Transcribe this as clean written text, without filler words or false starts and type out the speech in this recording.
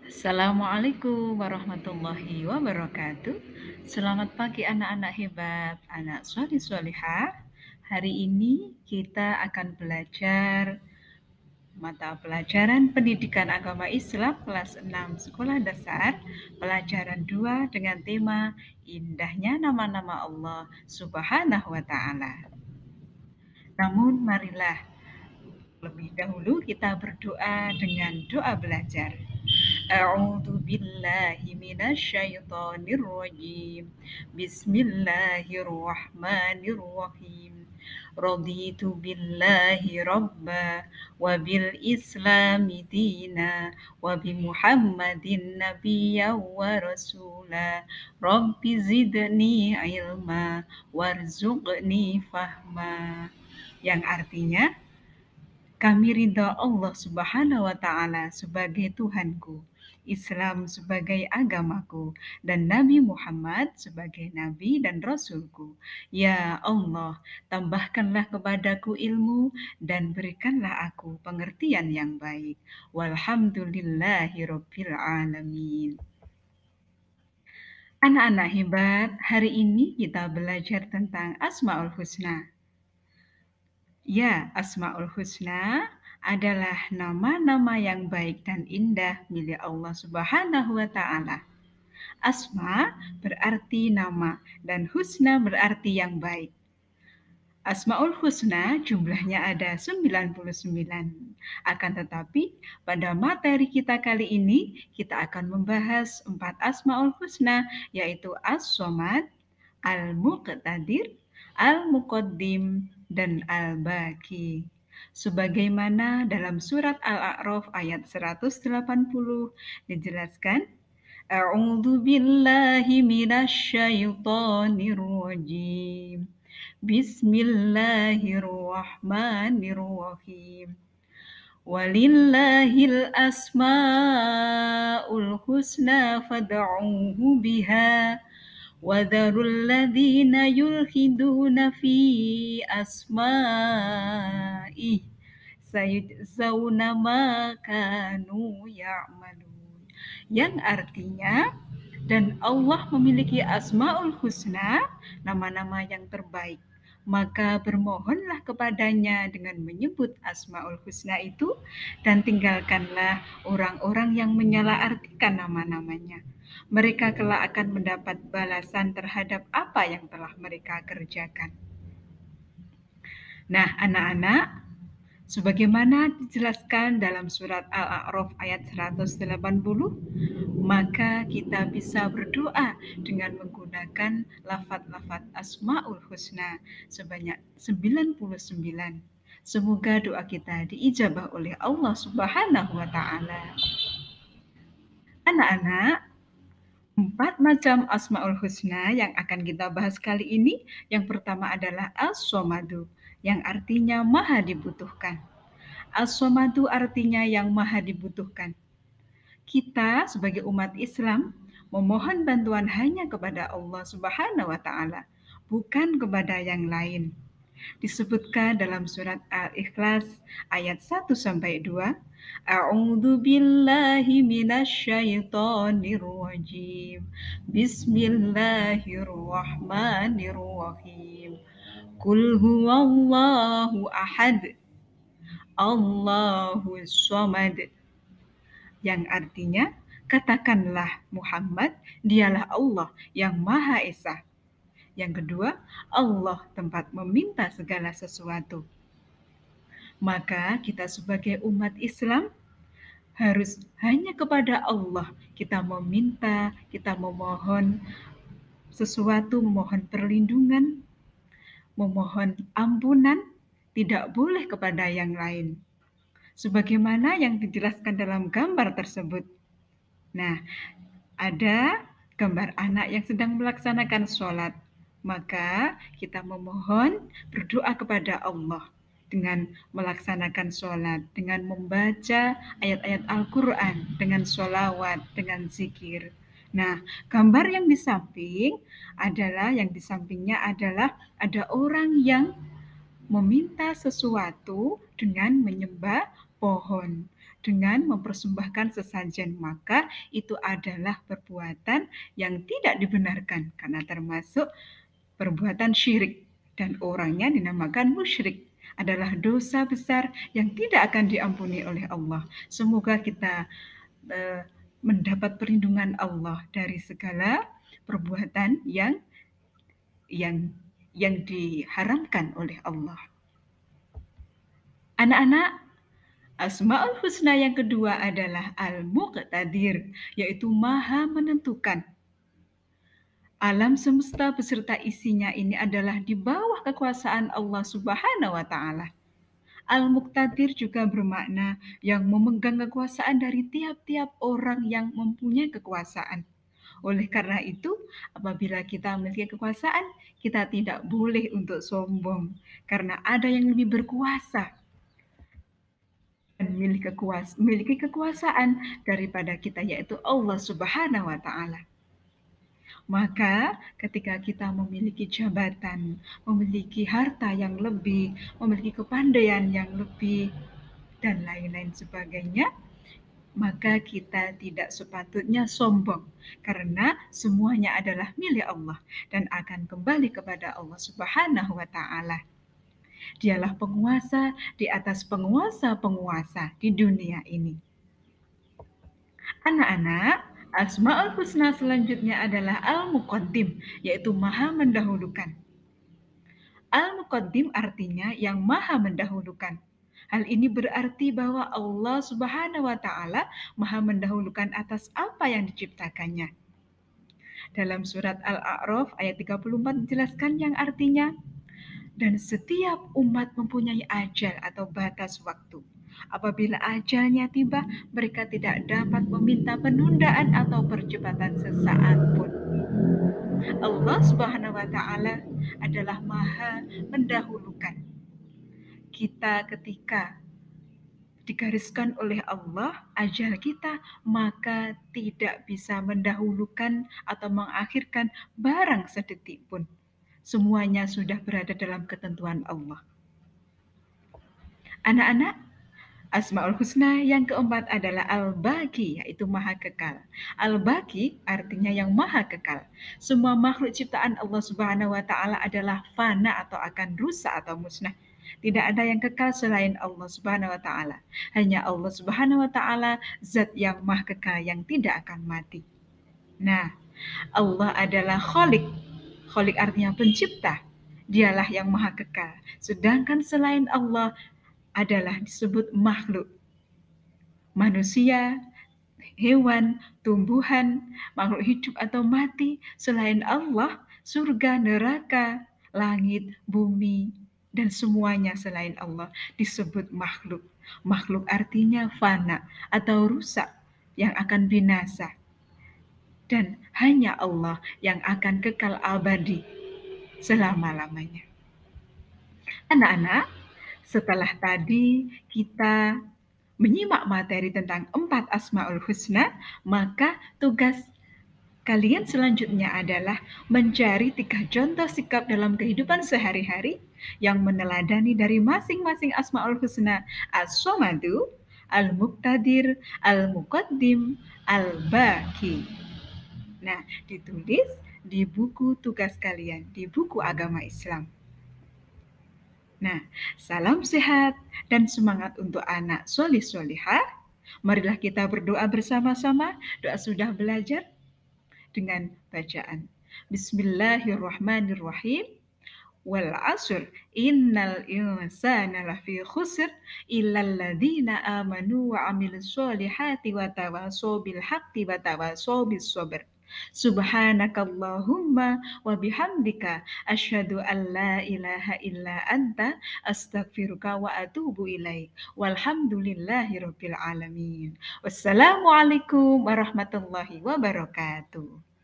Assalamualaikum warahmatullahi wabarakatuh. Selamat pagi anak-anak hebat, anak solih solihah. Hari ini kita akan belajar mata pelajaran Pendidikan Agama Islam kelas 6 Sekolah Dasar, pelajaran 2 dengan tema Indahnya Nama-nama Allah Subhanahu wa Ta'ala. Namun marilah lebih dahulu kita berdoa dengan doa belajar. A'udzu billahi minasyaitonir rajim. Bismillahirrahmanirrahim. Raditu billahi rabba wa bil islami dina wa bi Muhammadin nabiyya wa rasula. Rabbi zidni ilma warzuqni fahma. Yang artinya, kami ridha Allah Subhanahu wa Ta'ala sebagai Tuhanku, Islam sebagai agamaku, dan Nabi Muhammad sebagai Nabi dan Rasulku. Ya Allah, tambahkanlah kepadaku ilmu dan berikanlah aku pengertian yang baik. Walhamdulillahirabbil alamin. Anak-anak hebat, hari ini kita belajar tentang Asmaul Husna. Ya, Asmaul Husna adalah nama-nama yang baik dan indah milik Allah Subhanahu wa Ta'ala. Asma berarti nama dan husna berarti yang baik. Asmaul Husna jumlahnya ada 99. Akan tetapi pada materi kita kali ini kita akan membahas 4 Asmaul Husna, yaitu As-Somad, Al-Muqtadir, Al-Muqaddim, dan Al-Baqi. Sebagaimana dalam surat Al-A'raf ayat 180 dijelaskan, A'udzu billahi minasyaitonir rajim. Bismillahirrahmanirrahim. Walillahil asmaul husna fad'uuhu biha wadharul ladzina yulhiduna fi asma'ih sayujzauna ma kanu ya'malun. Yang artinya, dan Allah memiliki Asmaul Husna, nama-nama yang terbaik. Maka bermohonlah kepadanya dengan menyebut Asmaul Husna itu, dan tinggalkanlah orang-orang yang menyalahartikan nama-namanya. Mereka kelak akan mendapat balasan terhadap apa yang telah mereka kerjakan. Nah, anak-anak, sebagaimana dijelaskan dalam surat Al-A'raf ayat 180, maka kita bisa berdoa dengan menggunakan lafaz-lafaz Asmaul Husna sebanyak 99. Semoga doa kita diijabah oleh Allah Subhanahu wa Ta'ala. Anak-anak, 4 macam Asmaul Husna yang akan kita bahas kali ini. Yang pertama adalah As-Somadu, yang artinya maha dibutuhkan. As-Somadu artinya yang maha dibutuhkan. Kita sebagai umat Islam memohon bantuan hanya kepada Allah Subhanahu wa Ta'ala, bukan kepada yang lain. Disebutkan dalam surat Al-Ikhlas ayat 1 sampai 2, A'udzu billahi minasyaitonir rajim. Bismillahirrahmanirrahim. Qul huwallahu ahad. Allahus samad. Yang artinya, katakanlah Muhammad, dialah Allah yang Maha Esa. Yang kedua, Allah tempat meminta segala sesuatu. Maka kita sebagai umat Islam harus hanya kepada Allah kita meminta, kita memohon sesuatu, memohon perlindungan, memohon ampunan, tidak boleh kepada yang lain. Sebagaimana yang dijelaskan dalam gambar tersebut. Nah, ada gambar anak yang sedang melaksanakan sholat. Maka kita memohon berdoa kepada Allah dengan melaksanakan sholat, dengan membaca ayat-ayat Al-Quran, dengan sholawat, dengan zikir. Nah, gambar yang di sampingnya adalah ada orang yang meminta sesuatu dengan menyembah pohon. dengan mempersembahkan sesajen, maka itu adalah perbuatan yang tidak dibenarkan karena termasuk perbuatan syirik dan orangnya dinamakan musyrik. Adalah dosa besar yang tidak akan diampuni oleh Allah. Semoga kita eh, mendapat perlindungan Allah dari segala perbuatan yang yang diharamkan oleh Allah. Anak-anak, Asmaul Husna yang kedua adalah Al-Muqtadir, yaitu Maha menentukan. Alam semesta beserta isinya ini adalah di bawah kekuasaan Allah Subhanahu wa taala. Al-Muqtadir juga bermakna yang memegang kekuasaan dari tiap-tiap orang yang mempunyai kekuasaan. Oleh karena itu, apabila kita memiliki kekuasaan, kita tidak boleh untuk sombong karena ada yang lebih berkuasa dan memiliki kekuasaan daripada kita, yaitu Allah Subhanahu wa taala. Maka ketika kita memiliki jabatan, memiliki harta yang lebih, memiliki kepandaian yang lebih, dan lain-lain sebagainya, maka kita tidak sepatutnya sombong karena semuanya adalah milik Allah dan akan kembali kepada Allah Subhanahu wa taala. Dialah penguasa di atas penguasa-penguasa di dunia ini. Anak-anak, Asmaul Husna selanjutnya adalah Al-Muqaddim, yaitu Maha mendahulukan. Al-Muqaddim artinya yang Maha mendahulukan. Hal ini berarti bahwa Allah Subhanahu wa taala Maha mendahulukan atas apa yang diciptakannya. Dalam surat Al-A'raf ayat 34 dijelaskan yang artinya, dan setiap umat mempunyai ajal atau batas waktu. Apabila ajalnya tiba, mereka tidak dapat meminta penundaan atau percepatan sesaat pun. Allah Subhanahu wa taala adalah Maha mendahulukan. Kita ketika digariskan oleh Allah ajal kita, maka tidak bisa mendahulukan atau mengakhirkan barang sedetik pun. Semuanya sudah berada dalam ketentuan Allah. Anak-anak, Asmaul Husna yang keempat adalah Al-Baqi, yaitu Maha Kekal. Al-Baqi artinya yang Maha Kekal. Semua makhluk ciptaan Allah Subhanahu wa taala adalah fana atau akan rusak atau musnah. Tidak ada yang kekal selain Allah Subhanahu wa taala. Hanya Allah Subhanahu wa taala zat yang Maha Kekal yang tidak akan mati. Nah, Allah adalah Khalik. Khalik artinya pencipta. Dialah yang Maha Kekal. Sedangkan selain Allah adalah disebut makhluk. Manusia, hewan, tumbuhan, makhluk hidup atau mati, selain Allah, surga, neraka, langit, bumi, dan semuanya selain Allah disebut makhluk. Makhluk artinya fana atau rusak yang akan binasa. Dan hanya Allah yang akan kekal abadi selama-lamanya. Anak-anak, setelah tadi kita menyimak materi tentang 4 Asmaul Husna, maka tugas kalian selanjutnya adalah mencari 3 contoh sikap dalam kehidupan sehari-hari yang meneladani dari masing-masing Asmaul Husna: As-Somadu, Al-Muqtadir, Al-Muqaddim, Al-Baqi. Nah, ditulis di buku tugas kalian, di buku agama Islam. Nah, salam sehat dan semangat untuk anak solih solihah. Marilah kita berdoa bersama-sama. Doa sudah belajar dengan bacaan Bismillahirrahmanirrahim. Wal asr innal insana lafi khusr illal ladzina amanu wa amilus solihati wa tawasaw bil haqqi wa tawasaw bis sabr. Subhanakallahumma wa bihamdika asyhadu an la ilaha illa anta astaghfiruka wa atubu ilaik. Walhamdulillahirabbil alamin. Wassalamualaikum warahmatullahi wabarakatuh.